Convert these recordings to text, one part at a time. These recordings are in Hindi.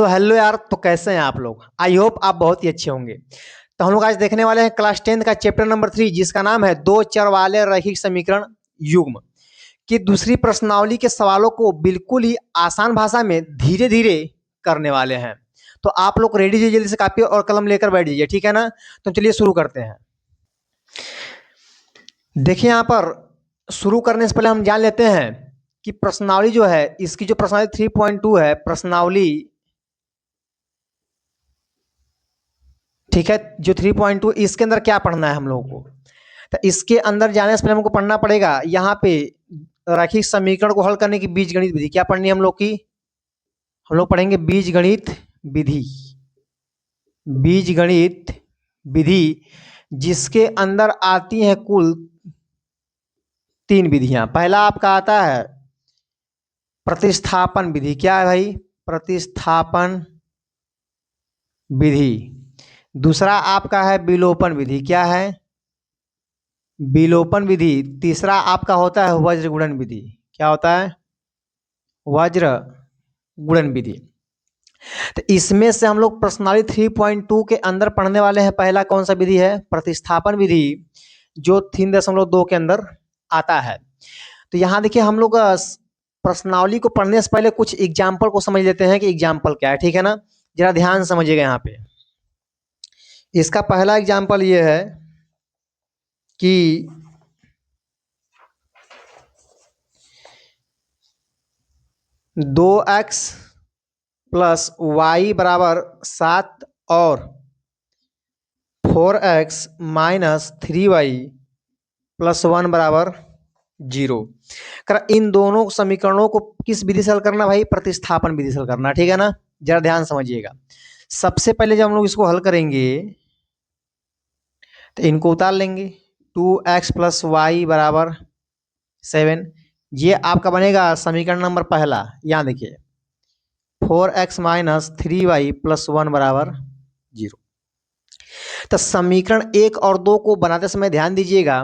सो हेलो यार, तो कैसे हैं आप लोग। आई होप आप बहुत ही अच्छे होंगे। तो हम लोग आज देखने वाले हैं क्लास 10 का चैप्टर नंबर 3, जिसका नाम है दो चर वाले रैखिक समीकरण युग्म की दूसरी प्रश्नावली के सवालों को बिल्कुल ही आसान भाषा में धीरे धीरे करने वाले हैं। तो आप लोग रेडी कीजिए, जल्दी से कापी और कलम लेकर बैठ जाइए, ठीक है ना। तो चलिए शुरू करते हैं। देखिए यहाँ पर शुरू करने से पहले हम जान लेते हैं कि प्रश्नावली जो है, इसकी जो प्रश्नावली 3.2 है प्रश्नावली, ठीक है, जो 3.2 इसके अंदर क्या पढ़ना है हम लोगों को। तो इसके अंदर जाने से पहले हमको पढ़ना पड़ेगा यहाँ पे रैखिक समीकरण को हल करने की बीजगणित विधि। क्या पढ़नी है हम लोग की? हम लोग पढ़ेंगे बीजगणित विधि। बीजगणित विधि जिसके अंदर आती है कुल 3 विधियां। पहला आपका आता है प्रतिस्थापन विधि। क्या है भाई? प्रतिस्थापन विधि। दूसरा आपका है विलोपन विधि। क्या है? विलोपन विधि। तीसरा आपका होता है वज्र गुणन विधि। क्या होता है? वज्र गुणन विधि। तो इसमें से हम लोग प्रश्नावली 3.2 के अंदर पढ़ने वाले हैं। पहला कौन सा विधि है? प्रतिस्थापन विधि, जो 3.2 के अंदर आता है। तो यहाँ देखिए हम लोग प्रश्नावली को पढ़ने से पहले कुछ एग्जाम्पल को समझ लेते हैं कि एग्जाम्पल क्या है, ठीक है ना। जरा ध्यान समझिएगा यहाँ पे। इसका पहला एग्जाम्पल ये है कि 2x प्लस वाई बराबर 7 और 4x माइनस 3y प्लस 1 बराबर 0। इन दोनों समीकरणों को किस विधि से हल करना भाई? प्रतिस्थापन विधि से हल करना, ठीक है ना। जरा ध्यान समझिएगा। सबसे पहले जब हम लोग इसको हल करेंगे तो इनको उतार लेंगे। 2x प्लस वाई बराबर 7, ये आपका बनेगा समीकरण नंबर पहला। यहाँ देखिए 4x माइनस 3y प्लस 1 बराबर 0। तो समीकरण 1 और 2 को बनाते समय ध्यान दीजिएगा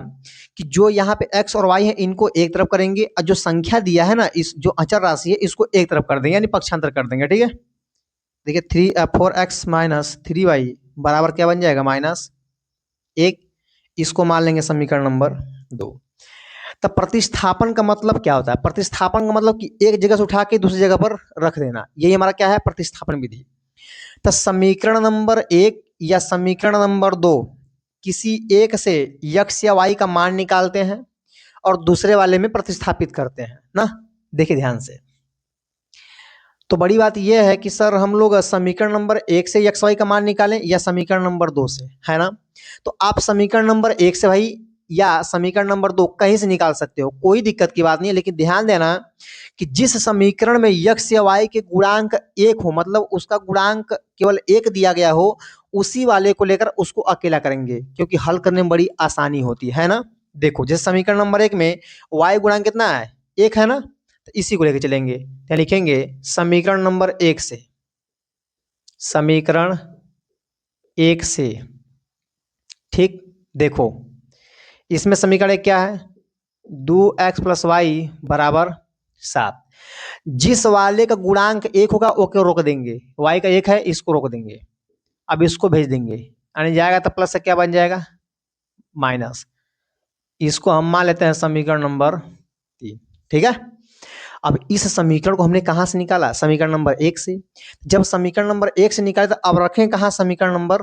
कि जो यहाँ पे x और y है इनको एक तरफ करेंगे, और जो संख्या दिया है ना, इस जो अचर राशि है इसको एक तरफ कर देंगे, यानी पक्षांतर कर देंगे, ठीक है। देखिए 4x माइनस 3y बराबर क्या बन जाएगा? -1। इसको मान लेंगे समीकरण नंबर 2। तब प्रतिस्थापन का मतलब क्या होता है? प्रतिस्थापन का मतलब कि एक जगह से उठा के दूसरी जगह पर रख देना, यही हमारा क्या है? प्रतिस्थापन विधि। तो समीकरण नंबर 1 या समीकरण नंबर 2 किसी एक से x या y का मान निकालते हैं और दूसरे वाले में प्रतिस्थापित करते हैं ना। देखिए ध्यान से। तो बड़ी बात यह है कि सर हम लोग समीकरण नंबर 1 से x y का मान निकालें या समीकरण नंबर 2 से, है ना। तो आप समीकरण नंबर 1 से भाई या समीकरण नंबर 2 कहीं से निकाल सकते हो, कोई दिक्कत की बात नहीं है। लेकिन ध्यान देना कि जिस समीकरण में x या y के गुणांक 1 हो, मतलब उसका गुणांक केवल 1 दिया गया हो, उसी वाले को लेकर उसको अकेला करेंगे, क्योंकि हल करने में बड़ी आसानी होती है ना। देखो जैसे समीकरण नंबर 1 में y गुणांक कितना है? 1 है ना। तो इसी को लेकर चलेंगे। क्या लिखेंगे? समीकरण नंबर 1 से, समीकरण 1 से, ठीक। देखो इसमें समीकरण 1 क्या है? 2x प्लस वाई बराबर 7। जिस वाले का गुणांक 1 होगा वो क्यों रोक देंगे? y का 1 है, इसको रोक देंगे। अब इसको भेज देंगे, यानी जाएगा तो प्लस से क्या बन जाएगा? माइनस। इसको हम मान लेते हैं समीकरण नंबर 3, ठीक है। अब इस समीकरण को हमने कहाँ से निकाला? समीकरण नंबर 1 से। जब समीकरण नंबर 1 से निकाले तो अब रखें कहाँ? समीकरण नंबर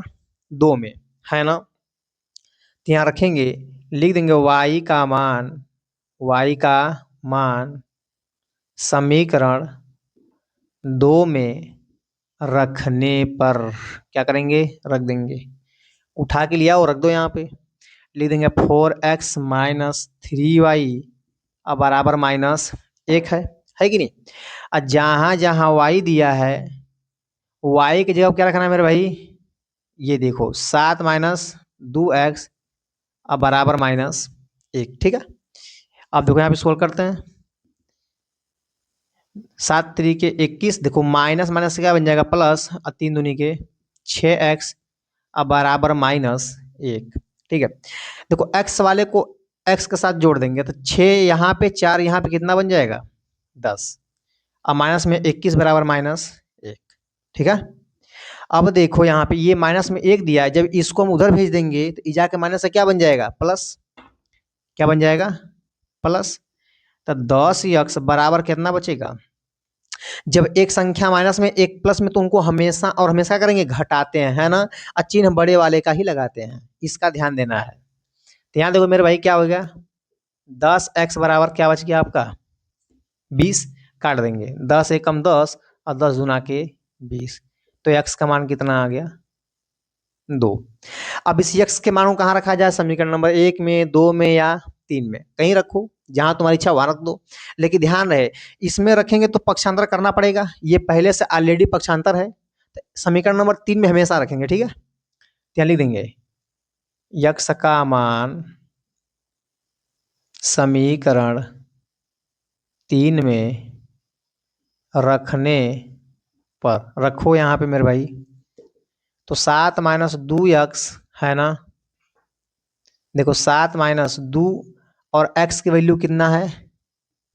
2 में, है ना। तो यहाँ रखेंगे, लिख देंगे y का मान समीकरण 2 में रखने पर क्या करेंगे? रख देंगे। उठा के लिया और रख दो यहाँ पे। लिख देंगे 4x माइनस 3y अब बराबर -1 है कि नहीं। और जहाँ जहाँ y दिया है y की जगह क्या रखना है मेरे भाई? ये देखो 7 माइनस 2x अब बराबर -1, ठीक है। अब देखो यहाँ पे सोल्व करते हैं। 7 3 के 21, देखो माइनस माइनस से क्या बन जाएगा? प्लस, और 3 दूनी के 6x अब बराबर -1, ठीक है। देखो x वाले को x के साथ जोड़ देंगे तो 6 यहाँ पे, 4 यहाँ पे, कितना बन जाएगा? 10। अब माइनस में 21 बराबर -1। ठीक है। अब देखो यहाँ पे ये माइनस में 1 दिया है, जब इसको हम उधर भेज देंगे तो ई जाके माइनस से क्या बन जाएगा, प्लस। क्या बन जाएगा, प्लस। तो 10x बराबर कितना बचेगा, जब एक संख्या माइनस में एक प्लस में तो उनको हमेशा और हमेशा करेंगे घटाते हैं, है ना, और चिन्ह बड़े वाले का ही लगाते हैं, इसका ध्यान देना है। तो यहाँ देखो मेरे भाई क्या हो गया, 10x बराबर क्या बच गया आपका 20, काट देंगे 10 एकम 10 और 10 दूना के 20, तो x का मान कितना आ गया 2। अब इस x के मान को कहाँ रखा जाए, समीकरण नंबर 1 में, 2 में या 3 में, कहीं रखो, जहां तुम्हारी इच्छा वहां रख दो। लेकिन ध्यान रहे इसमें रखेंगे तो पक्षांतर करना पड़ेगा, ये पहले से ऑलरेडी पक्षांतर है, तो समीकरण नंबर 3 में हमेशा रखेंगे, ठीक है। यहाँ लिख देंगे x का मान समीकरण 3 में रखने पर, रखो यहाँ पे मेरे भाई, तो 7 माइनस 2x है ना, देखो 7 माइनस 2 और x की वैल्यू कितना है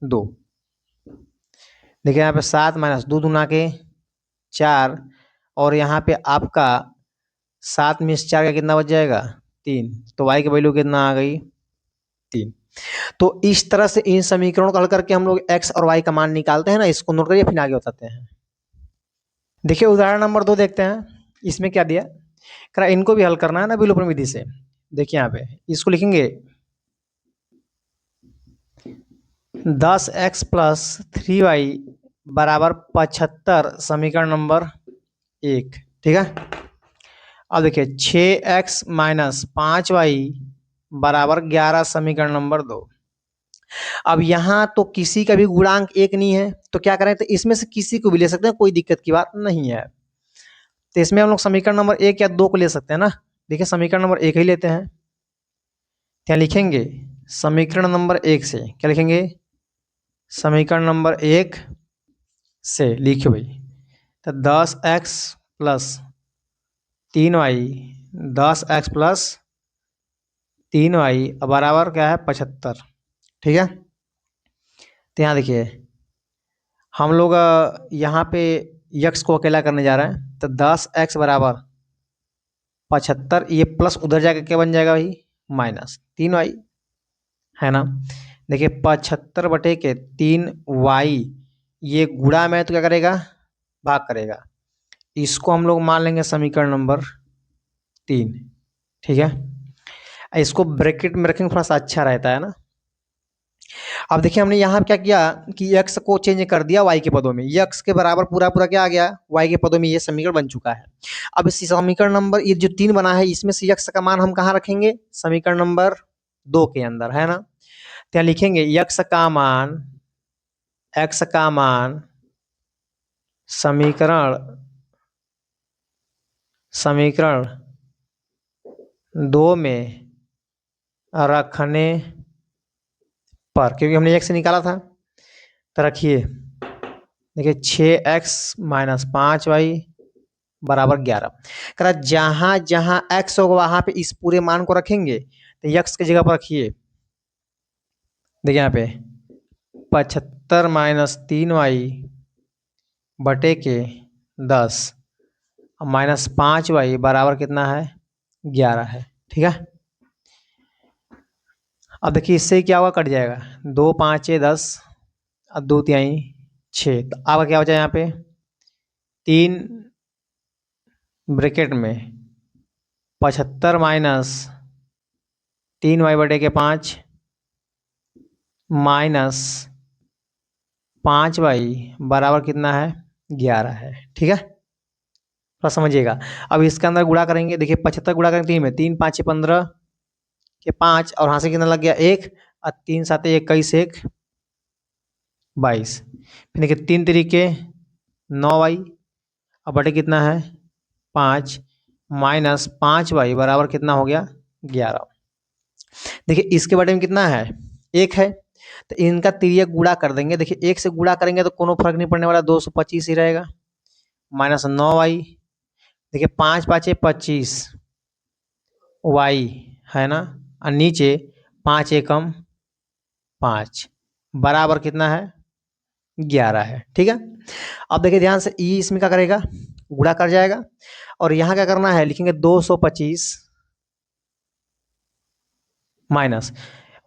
2। देखिए यहाँ पे 7 माइनस 2 दूना के 4, और यहाँ पे आपका 7 में 4 का कितना बच जाएगा 3, तो y की वैल्यू कितना आ गई 3। तो इस तरह से इन समीकरणों को हल करके हम लोग x और y का मान निकालते हैं ना, इसको नोट करिए फिर आगे बताते हैं। देखिए उदाहरण नंबर 2 देखते हैं, इसमें क्या दिया, करा इनको भी हल करना है ना विलोपन विधि से। देखिए यहाँ पे इसको लिखेंगे 10x प्लस 3y बराबर 75, समीकरण नंबर 1, ठीक है। अब देखिए 6x माइनस 5y बराबर 11, समीकरण नंबर 2। अब यहाँ तो किसी का भी गुणांक 1 नहीं है, तो क्या करें, तो इसमें से किसी को भी ले सकते हैं, कोई दिक्कत की बात नहीं है। तो इसमें हम लोग समीकरण नंबर 1 या 2 को ले सकते हैं ना। देखिए समीकरण नंबर 1 ही लेते हैं, क्या लिखेंगे, समीकरण नंबर 1 से क्या लिखेंगे, समीकरण नंबर 1 से लिखिए भाई, तो 10x plus 3y, 10x plus 3y बराबर क्या है 75, ठीक है। तो यहाँ देखिए हम लोग यहाँ पे x को अकेला करने जा रहे हैं, तो 10x बराबर 75, ये प्लस उधर जाकर क्या बन जाएगा भाई माइनस 3y, है ना। देखिए 75 बटे के 3y, ये गुणा में तो क्या करेगा भाग करेगा, इसको हम लोग मान लेंगे समीकरण नंबर 3, ठीक है। इसको ब्रैकेट में रखेंगे थोड़ा सा अच्छा रहता है ना। अब देखिए हमने यहाँ क्या किया कि x को चेंज कर दिया y के पदों में, x के बराबर पूरा पूरा क्या आ गया y के पदों में, ये समीकरण बन चुका है। अब इस समीकरण नंबर ये जो 3 बना है, इसमें से x का मान हम कहाँ रखेंगे, समीकरण नंबर 2 के अंदर, है ना। तो यहाँ लिखेंगे x का मान समीकरण 2 में रखने पर, क्योंकि हमने x से निकाला था, तो रखिए देखिए 6x माइनस 5y बराबर 11, करा जहां जहां x होगा वहां पे इस पूरे मान को रखेंगे, तो x की जगह पर रखिए, देखिए यहाँ पे 75 माइनस 3y बटे के 10 माइनस 5y बराबर कितना है 11 है, ठीक है। अब देखिए इससे क्या होगा, कट जाएगा, 2 5 10 और 2 3 6, तो अब क्या बचा यहाँ पे 3 ब्रैकेट में 75 माइनस 3y बटे के 5 माइनस 5y बराबर कितना है 11 है, ठीक है। थोड़ा समझिएगा। अब इसके अंदर गुणा करेंगे, देखिए 75 गुणा करेंगे 3 में, 3 5 15 के 5, और यहाँ से कितना लग गया 1, और 3 7 21 1 22, फिर देखिए 3 तरीके 9y, अब बटे कितना है 5 माइनस 5y बराबर कितना हो गया 11। देखिए इसके बटे में कितना है 1 है, तो इनका तिर्यक गुणा कर देंगे, देखिए 1 से गुणा करेंगे तो कोनो फर्क नहीं पड़ने वाला, 225 ही रहेगा, माइनस 9y, देखिए 5 5 25 y, है ना, और नीचे 5 एकम 5 बराबर कितना है 11 है, ठीक है। अब देखिए ध्यान से ई इसमें क्या करेगा गुणा कर जाएगा। और यहाँ क्या करना है, लिखेंगे 225 माइनस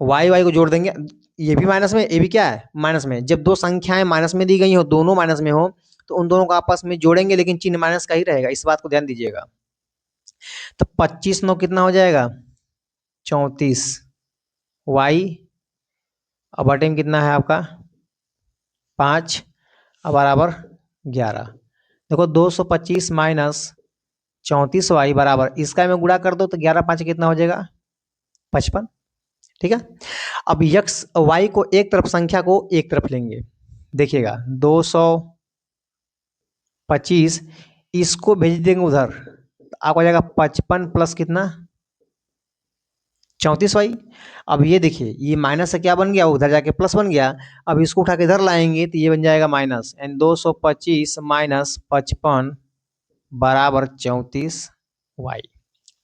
वाई, वाई को जोड़ देंगे, ये भी माइनस में, ये भी क्या है माइनस में। जब दो संख्याएं माइनस में दी गई हो, दोनों माइनस में हो, तो उन दोनों को आपस में जोड़ेंगे, लेकिन चिन्ह माइनस का ही रहेगा, इस बात को ध्यान दीजिएगा। तो 25 9 कितना हो जाएगा 34 वाई, और बटे में कितना है आपका 5 और बराबर 11। देखो 225 माइनस 34 वाई बराबर, इसका में गुणा कर दो तो 11 5 कितना हो जाएगा 55। ठीक है, अब यक्स वाई को एक तरफ, संख्या को एक तरफ लेंगे, देखिएगा 225, इसको भेज देंगे उधर, तो आपको हो जाएगा 55 प्लस कितना 34 वाई। अब ये देखिए, ये माइनस से क्या बन गया, उधर जाके प्लस बन गया। अब इसको उठा के इधर लाएंगे तो ये बन जाएगा माइनस, एंड 225 माइनस 55 बराबर 34 वाई।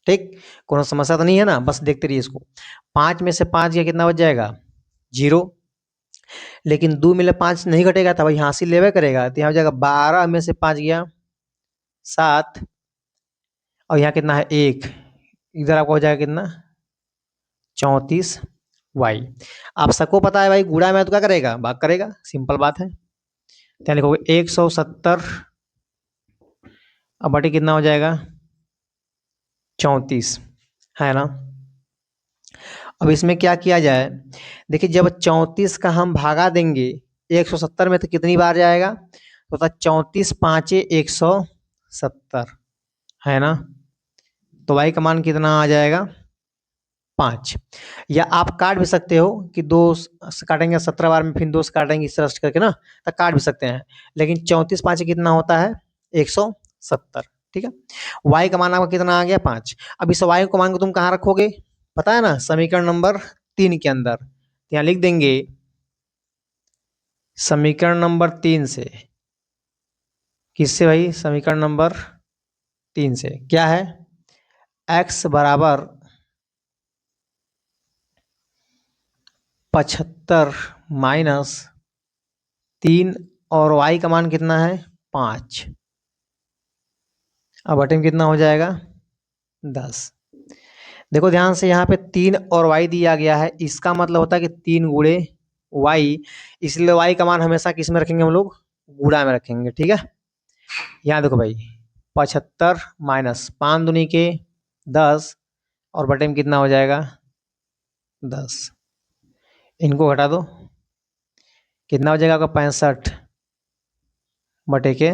ठीक, कोनो समस्या तो नहीं है ना, बस देखते रहिए इसको। 5 में से 5 गया कितना बच जाएगा 0, लेकिन 2 में 5 नहीं घटेगा, तो भाई यहाँ से लेवे करेगा, तो यहाँ हो जाएगा 12 में से 5 गया 7, और यहाँ कितना है 1, इधर आपको हो जाएगा कितना 34 वाई। आप सबको पता है भाई, गुणा में तो क्या करेगा, भाग करेगा, सिंपल बात है। तो लिखोगे 170 अब बटे कितना हो जाएगा 34, है ना। अब इसमें क्या किया जाए, देखिए जब 34 का हम भागा देंगे 170 में, तो कितनी बार जाएगा, तो 34 5 170, है ना। तो वाई का मान कितना आ जाएगा 5। या आप काट भी सकते हो कि 2 काटेंगे 17 बार में, फिर 2 से काटेंगे, इस तरह से करके ना, तो काट भी सकते हैं। लेकिन 34 5 कितना होता है 170। ठीक है, वाई का मान आपका कितना आ गया 5। अब इस वाई को मान को तुम कहाँ रखोगे, पता है ना, समीकरण नंबर 3 के अंदर। यहाँ लिख देंगे समीकरण नंबर 3 से, किससे भाई, समीकरण नंबर 3 से क्या है, x बराबर 75 माइनस 3, और y का मान कितना है 5, अब बटे में कितना हो जाएगा 10। देखो ध्यान से, यहाँ पे 3 और y दिया गया है, इसका मतलब होता है कि 3 गुणे y, इसलिए y का मान हमेशा किस में रखेंगे हम लोग, गुणा में रखेंगे। ठीक है, यहाँ देखो भाई 75 माइनस 5 दूनी के 10, और बटे में कितना हो जाएगा 10, इनको घटा दो, कितना हो जाएगा आपका 65 बटे के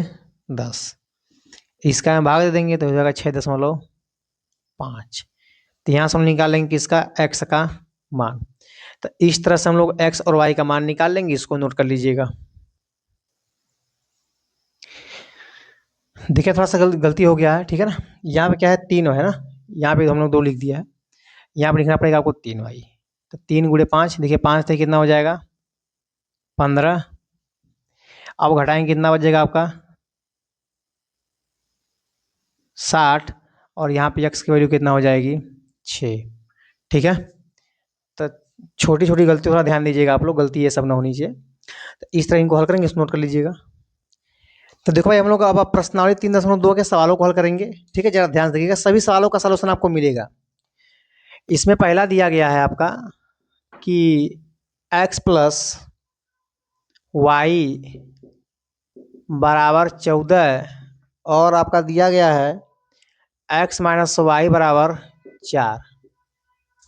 10, इसका हम भाग दे देंगे तो हो जाएगा 6.5। तो यहाँ से हम निकालेंगे किसका, x का मान। तो इस तरह से हम लोग x और y का मान निकाल लेंगे, इसको नोट कर लीजिएगा। देखिए थोड़ा सा गलती हो गया है, ठीक है ना। यहाँ पे क्या है 3 है ना, यहाँ पे हम लोग 2 लिख दिया है, यहाँ पे लिखना पड़ेगा आपको 3 वाई। तो 3 गुणे 5, देखिए 5 से कितना हो जाएगा 15, अब घटाएंगे कितना बचेगा आपका 60, और यहाँ पे x की वैल्यू कितना हो जाएगी 6। ठीक है, तो छोटी छोटी गलती थोड़ा ध्यान दीजिएगा आप लोग, गलती ये सब ना होनी चाहिए। तो इस तरह इनको हल करेंगे, इसको नोट कर लीजिएगा। तो देखो भाई, हम लोग अब प्रश्नावली 3.2 के सवालों को हल करेंगे। ठीक है, जरा ध्यान से देखिएगा, सभी सवालों का सलूशन आपको मिलेगा। इसमें पहला दिया गया है आपका कि x प्लस वाई बराबर 14, और आपका दिया गया है x माइनस वाई बराबर 4।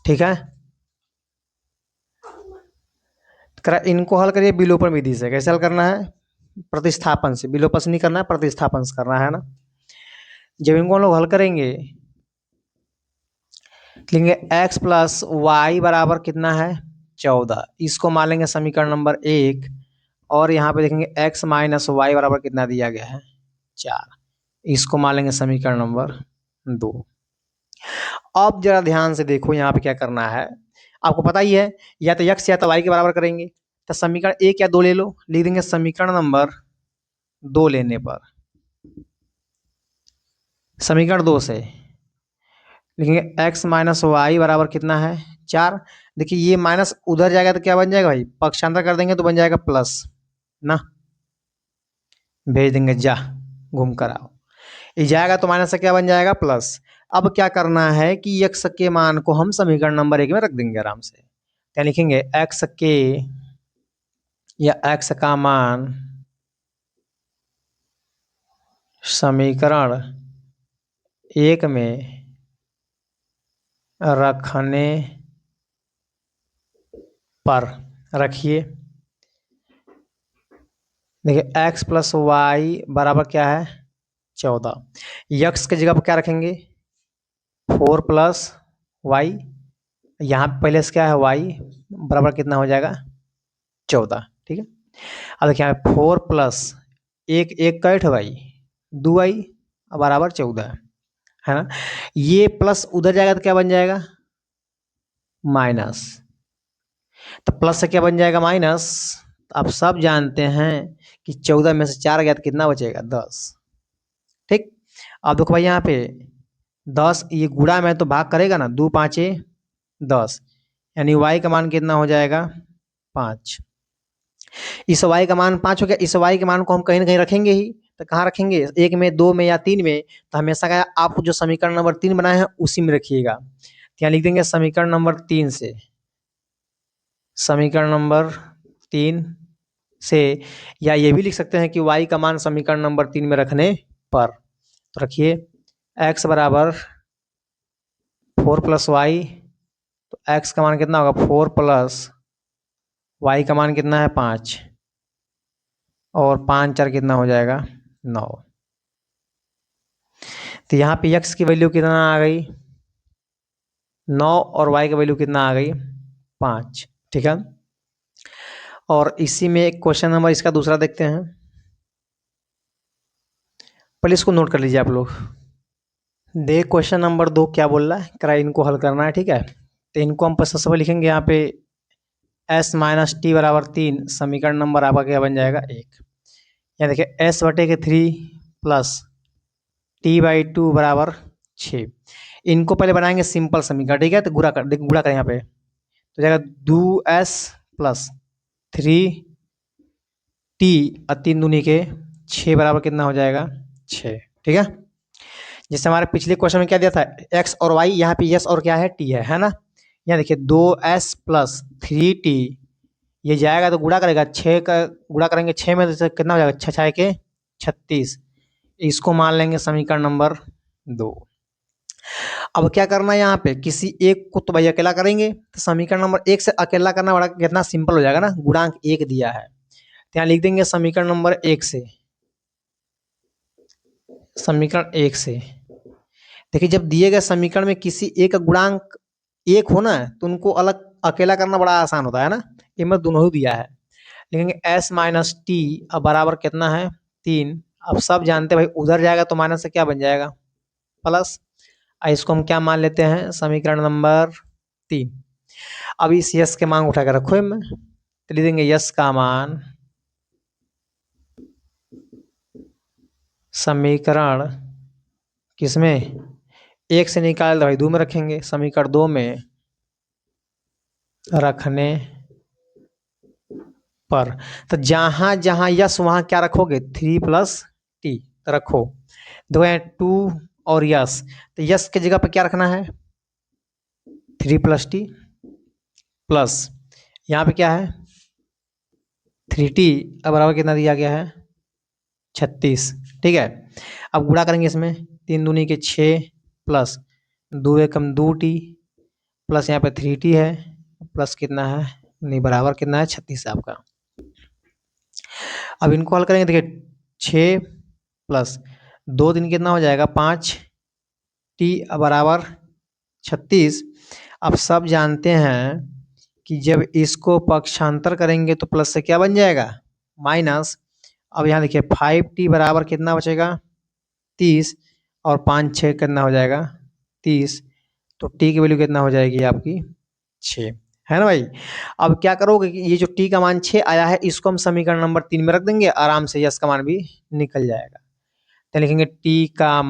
ठीक है, इनको हल करिए विलोपन विधि से। कैसे हल करना है, प्रतिस्थापन से, विलोपन से नहीं करना है, प्रतिस्थापन से करना है ना। जब इनको हम लोग हल करेंगे, लिखेंगे x प्लस वाई बराबर कितना है 14, इसको मान लेंगे समीकरण नंबर 1, और यहाँ पे देखेंगे x माइनस वाई बराबर कितना दिया गया है 4, इसको मान लेंगे समीकरण नंबर 2। अब जरा ध्यान से देखो, यहाँ पे क्या करना है, आपको पता ही है, या तो x या तो y के बराबर करेंगे। तो समीकरण 1 या 2 ले लो, लिख देंगे समीकरण नंबर 2 लेने पर, समीकरण 2 से लिखेंगे x माइनस वाई बराबर कितना है 4। देखिए ये माइनस उधर जाएगा तो क्या बन जाएगा भाई, पक्षांतर कर देंगे तो बन जाएगा प्लस ना, भेज देंगे जा घूम कर आओ। ये जाएगा तो माइनस से क्या बन जाएगा प्लस। अब क्या करना है कि x के मान को हम समीकरण नंबर 1 में रख देंगे आराम से। क्या लिखेंगे x के या x का मान समीकरण 1 में रखने पर रखिए। देखिए x प्लस वाई बराबर क्या है 14। यक्स की जगह पर क्या रखेंगे 4 प्लस वाई, यहाँ पहले से क्या है y बराबर कितना हो जाएगा 14। ठीक है, अब देखिए 4 प्लस एक एक का 8y 2y बराबर 14 है ना। ये प्लस उधर जाएगा तो क्या बन जाएगा माइनस, तो प्लस से क्या बन जाएगा माइनस। आप सब जानते हैं कि 14 में से 4 गया तो कितना बचेगा 10। ठीक, अब देखो भाई यहाँ पे 10 ये गुणा में तो भाग करेगा ना, 2 5 10, यानी y का मान कितना हो जाएगा 5। इस y का मान 5 हो गया, इस y के मान को हम कहीं ना कहीं रखेंगे ही, तो कहाँ रखेंगे 1 में 2 में या 3 में, तो हमेशा का आप जो समीकरण नंबर 3 बनाए हैं उसी में रखिएगा। तो यहाँ लिख देंगे समीकरण नंबर 3 से, समीकरण नंबर 3 से, या ये भी लिख सकते हैं कि y का मान समीकरण नंबर 3 में रखने पर। तो रखिए x बराबर 4 प्लस वाई, तो x का मान कितना होगा 4 प्लस y का मान कितना है 5, और 5 4 कितना हो जाएगा 9। तो यहाँ पे x की वैल्यू कितना आ गई 9, और y की वैल्यू कितना आ गई 5। ठीक है, और इसी में एक क्वेश्चन नंबर इसका दूसरा देखते हैं। पहले इसको नोट कर लीजिए आप लोग। देख क्वेश्चन नंबर 2 क्या बोल रहा है, करा इनको हल करना है। ठीक है, तो इनको हम सबसे पहले लिखेंगे यहाँ पे s माइनस टी बराबर 3, समीकरण नंबर आपका क्या बन जाएगा 1। यहाँ देखिए s बटे के 3 प्लस टी बाई 2 बराबर 6। इनको पहले बनाएंगे सिंपल समीकरण। ठीक है, तो गुणा करें यहाँ पे, तो जाएगा 2s प्लस 3t और 3 दूनी के 6 बराबर कितना हो जाएगा 6। ठीक है, जैसे हमारे पिछले क्वेश्चन में क्या दिया था x और y, यहाँ पे यस और क्या है t है ना। यहाँ देखिए 2s प्लस 3t, ये जाएगा तो गुणा करेगा 6 का, गुणा करेंगे 6 में तो कितना हो जाएगा 6 6 के 36। इसको मान लेंगे समीकरण नंबर 2। अब क्या करना है यहाँ पे, किसी एक को तो भाई अकेला करेंगे, तो समीकरण नंबर 1 से अकेला करना बड़ा कितना सिंपल हो जाएगा ना, गुणांक 1 दिया है तो यहाँ लिख देंगे समीकरण नंबर 1 से, समीकरण 1 से। देखिए जब दिए गए समीकरण में किसी एक का गुणांक 1 हो ना, तो उनको अलग अकेला करना बड़ा आसान होता है ना। ये मैं दोनों ही दिया है, लिखेंगे s माइनस टी अब बराबर कितना है 3। अब सब जानते हैं भाई उधर जाएगा तो माइनस से क्या बन जाएगा प्लस। इसको हम क्या मान लेते हैं समीकरण नंबर 3। अब इस यस के मान उठा कर रखो में, तो लिख देंगे यस का मान समीकरण किसमें 1 से निकाल दो भाई 2 में रखेंगे, समीकरण 2 में रखने पर। तो जहां जहां यस वहां क्या रखोगे 3 प्लस टी तो रखो, दो है 2 और यस, तो यस की जगह पे क्या रखना है 3 प्लस टी प्लस यहाँ पे क्या है 3t अब बराबर कितना दिया गया है 36। ठीक है, अब गुणा करेंगे इसमें 3 दूनी के 6 प्लस 2 एकम 2t प्लस यहाँ पे 3t है प्लस कितना है नहीं बराबर कितना है 36 आपका। अब इनको हल करेंगे, देखिए 6 प्लस 2 दिन कितना हो जाएगा 5t बराबर 36। अब सब जानते हैं कि जब इसको पक्षांतर करेंगे तो प्लस से क्या बन जाएगा माइनस। अब यहाँ देखिए 5t बराबर कितना बचेगा 30, और 5 6 कितना हो जाएगा 30, तो t की वैल्यू कितना हो जाएगी आपकी 6 है ना भाई। अब क्या करोगे कि ये जो t का मान 6 आया है इसको हम समीकरण नंबर 3 में रख देंगे, आराम से यस का मान भी निकल जाएगा। तो लिखेंगे t का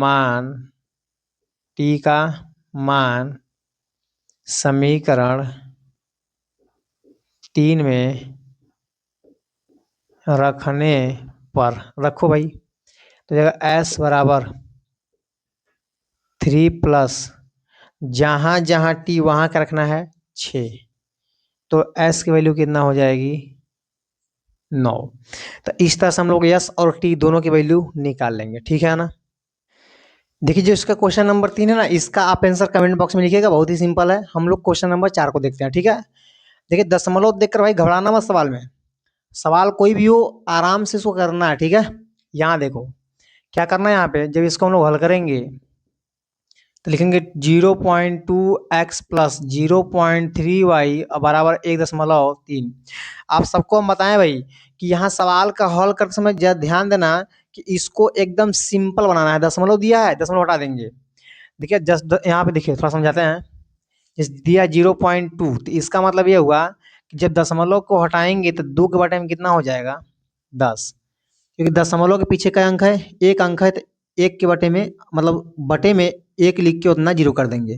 मान समीकरण 3 में रखने पर, रखो भाई, तो जाएगा s बराबर 3 जहाँ जहाँ टी वहाँ का रखना है 6, तो एस की वैल्यू कितना हो जाएगी 9। तो इस तरह से हम लोग यस और टी दोनों की वैल्यू निकाल लेंगे, ठीक है ना। देखिए जो इसका क्वेश्चन नंबर 3 है ना, इसका आप आंसर कमेंट बॉक्स में लिखिएगा, बहुत ही सिंपल है। हम लोग क्वेश्चन नंबर 4 को देखते हैं, ठीक है। देखिए दशमलव देखकर भाई घबराना मत सवाल में, सवाल कोई भी हो आराम से इसको करना है, ठीक है। यहाँ देखो क्या करना है, यहाँ पे जब इसको हम लोग हल करेंगे तो लिखेंगे 0.2x प्लस 0.3y बराबर 1.3। आप सबको हम बताएं भाई कि यहाँ सवाल का हल करते समय ध्यान देना कि इसको एकदम सिंपल बनाना है। दशमलव दिया है, दशमलव हटा देंगे। देखिए जस्ट यहाँ पे देखिए थोड़ा समझाते हैं। जैसे दिया 0.2, तो इसका मतलब ये हुआ कि जब दशमलव को हटाएंगे तो 2 के बटे में कितना हो जाएगा 10, क्योंकि दशमलव के पीछे का अंक है, एक अंक है, तो एक के बटे में मतलब बटे में एक लिख के उतना जीरो कर देंगे।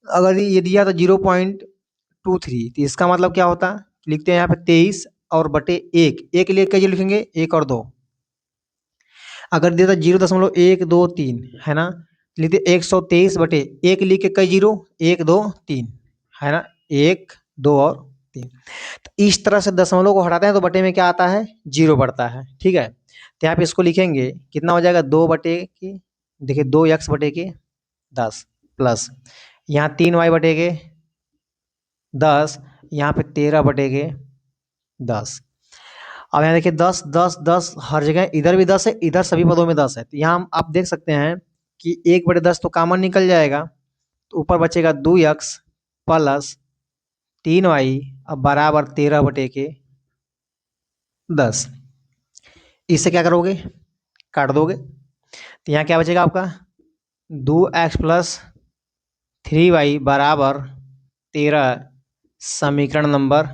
अगर ये दिया तो 0.23, तो इसका मतलब क्या होता, लिखते हैं यहाँ पे 23 और बटे एक, एक लिख के जो लिखेंगे 1 और 2। अगर दिया था 0.123 है ना, लिखते 123 बटे एक लिख के कई जीरो 1 2 3 है ना, 1 2 और 3। तो इस तरह से दशमलव को हटाते हैं तो बटे में क्या आता है 0 बढ़ता है, ठीक है। तो यहाँ पे इसको लिखेंगे कितना हो जाएगा 2 बटे के, देखिए 2x बटे के 10 प्लस यहाँ 3y बटे के 10, यहाँ पे 13 बटे के 10। अब यहाँ देखिए 10 10 10 हर जगह, इधर भी 10 है, इधर सभी पदों में 10 है। तो यहाँ आप देख सकते हैं कि 1/10 तो कॉमन निकल जाएगा, तो ऊपर बचेगा 2x प्लस 3y अब बराबर 13 बटे के 10। इससे क्या करोगे काट दोगे, तो यहाँ क्या बचेगा आपका 2x प्लस 3y बराबर 13, समीकरण नंबर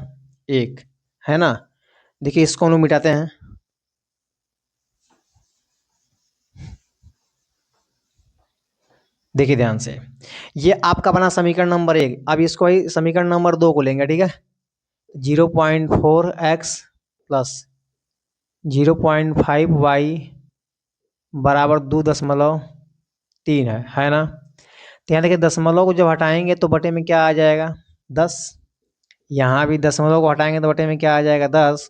1 है ना। देखिए इसको हम लोग मिटाते हैं। देखिए ध्यान से, ये आपका बना समीकरण नंबर 1। अब इसको ही समीकरण नंबर 2 को लेंगे, ठीक है। 0.4x प्लस 0.5y बराबर 2.3 है ना। तो यहाँ देखिए दशमलव को जब हटाएंगे तो बटे में क्या आ जाएगा 10, यहाँ भी दशमलव को हटाएंगे तो बटे में क्या आ जाएगा 10,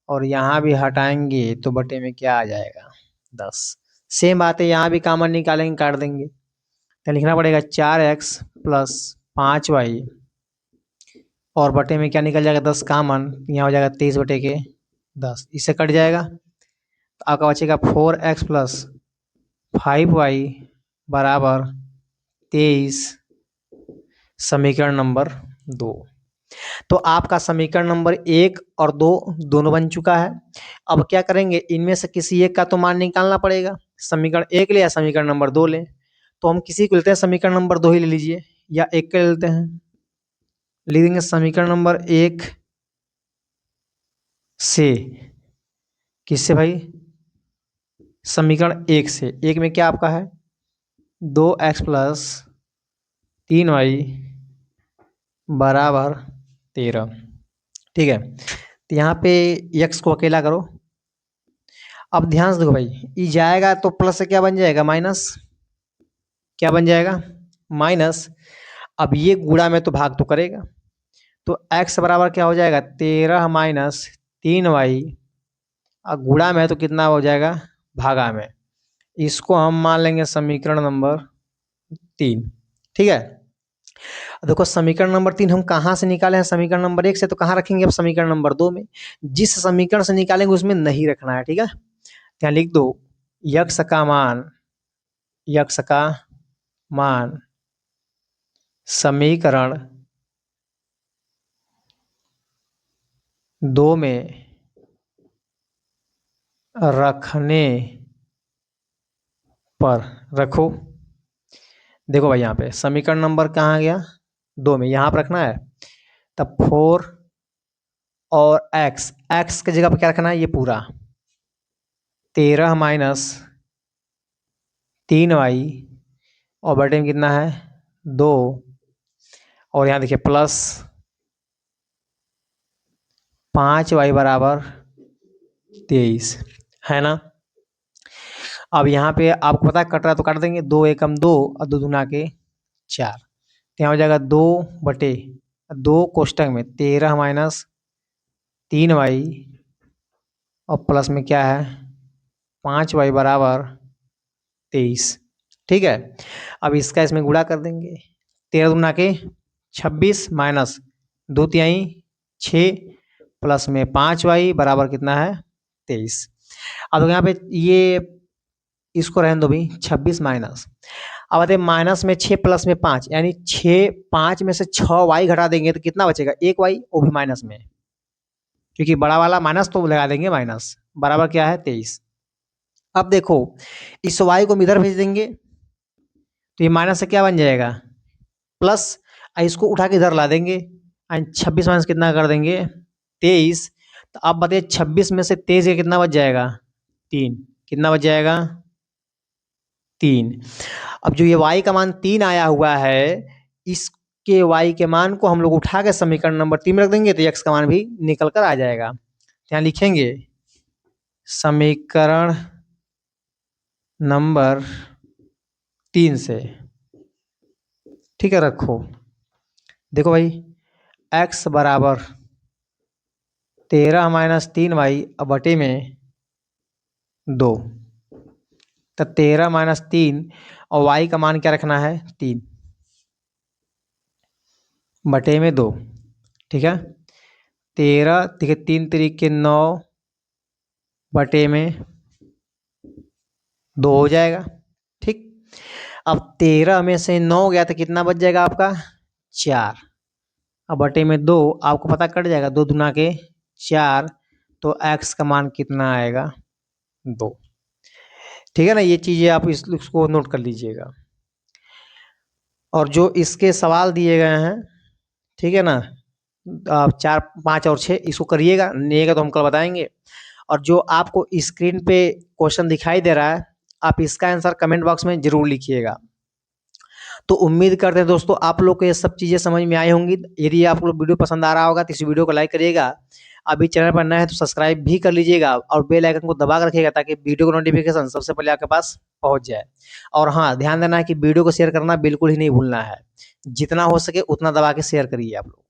और यहाँ भी हटाएंगे तो बटे में क्या आ जाएगा 10। सेम बात है, यहाँ भी कॉमन निकालेंगे काट देंगे, तो लिखना पड़ेगा 4x प्लस 5y और बटे में क्या निकल जाएगा 10 कॉमन, यहाँ हो जाएगा 23 बटे के 10, इससे कट जाएगा। तो आपका बचेगा 4x प्लस 5y बराबर 23, समीकरण नंबर 2। तो आपका समीकरण नंबर 1 और 2 दोनों बन चुका है। अब क्या करेंगे, इनमें से किसी एक का तो मान निकालना पड़ेगा। समीकरण 1 ले या समीकरण नंबर 2 ले, तो हम किसी को लेते हैं समीकरण नंबर 2 ही ले लीजिए, या 1 का ले लेते हैं। लिख देंगे समीकरण नंबर 1 से, किससे भाई समीकरण 1 से, 1 में क्या आपका है 2x प्लस 3y बराबर 13, ठीक है। तो यहाँ पे x को अकेला करो। अब ध्यान से देखो भाई, ये जाएगा तो प्लस से क्या बन जाएगा माइनस, क्या बन जाएगा माइनस। अब ये गुणा में तो भाग तो करेगा, तो x बराबर क्या हो जाएगा 13 माइनस 3y, और गुणा में तो कितना हो जाएगा भागा में। इसको हम मान लेंगे समीकरण नंबर 3, ठीक है। देखो समीकरण नंबर 3 हम कहाँ से निकाले हैं समीकरण नंबर 1 से, तो कहाँ रखेंगे अब समीकरण नंबर 2 में। जिस समीकरण से निकालेंगे उसमें नहीं रखना है, ठीक है। यहाँ लिख दो यक्स का मान समीकरण 2 में रखने पर रखो। देखो भाई यहाँ पे समीकरण नंबर कहाँ गया 2 में, यहाँ पर रखना है। तब 4 और x की जगह पर क्या रखना है ये पूरा 13 माइनस 3y और बटे में कितना है 2, और यहाँ देखिए प्लस 5y बराबर 23 है ना। अब यहाँ पे आपको पता है कट रहा है तो काट देंगे, 2 एकम 2 और 2 दूना के 4, तो यहाँ हो जाएगा 2/2 कोष्टक में 13 माइनस 3y और प्लस में क्या है 5y बराबर 23। ठीक है, अब इसका इसमें गुणा कर देंगे, 13 दूना के 26 माइनस 2 तिहाई 6 प्लस में 5y बराबर कितना है 23। अब यहाँ पे ये इसको रहने दो भी 26 माइनस, अब आते माइनस में 6 प्लस में 5 यानी 6 5 में से 6y घटा देंगे तो कितना बचेगा 1y, वो भी माइनस में, क्योंकि बड़ा वाला माइनस तो लगा देंगे माइनस, बराबर क्या है 23। अब देखो इस y को हम इधर भेज देंगे तो ये माइनस से क्या बन जाएगा प्लस, इसको उठा के इधर ला देंगे, 26 माइनस कितना कर देंगे 23। तो अब बताइए 26 में से 23 का कितना बच जाएगा 3, कितना बच जाएगा 3। अब जो ये y का मान 3 आया हुआ है, इसके y के मान को हम लोग उठा के समीकरण नंबर 3 में रख देंगे तो x का मान भी निकल कर आ जाएगा। यहाँ लिखेंगे समीकरण नंबर 3 से, ठीक है। रखो देखो भाई x बराबर 13 माइनस 3y बटे में 2, तो 13 माइनस 3 और y का मान क्या रखना है 3 बटे में 2, ठीक है। 13 देखिए 3 तरीके 9 बटे में 2 हो जाएगा, ठीक। अब 13 में से 9 गया तो कितना बच जाएगा आपका 4, अब बटे में 2 आपको पता कट जाएगा, 2 दूना के 4, तो x का मान कितना आएगा 2, ठीक है ना। ये चीज़ें आप इसको नोट कर लीजिएगा। और जो इसके सवाल दिए गए हैं, ठीक है ना, आप 4 5 और 6 इसको करिएगा, नहीं का तो हम कल बताएंगे। और जो आपको स्क्रीन पे क्वेश्चन दिखाई दे रहा है, आप इसका आंसर कमेंट बॉक्स में जरूर लिखिएगा। तो उम्मीद करते हैं दोस्तों आप लोग को ये सब चीज़ें समझ में आई होंगी। यदि आप लोग वीडियो पसंद आ रहा होगा तो इस वीडियो को लाइक करिएगा, अभी चैनल पर नया है तो सब्सक्राइब भी कर लीजिएगा और बेल आइकन को दबा कर रखिएगा ताकि वीडियो का नोटिफिकेशन सबसे पहले आपके पास पहुंच जाए। और हाँ, ध्यान देना है कि वीडियो को शेयर करना बिल्कुल ही नहीं भूलना है, जितना हो सके उतना दबा के शेयर करिए आप लोग।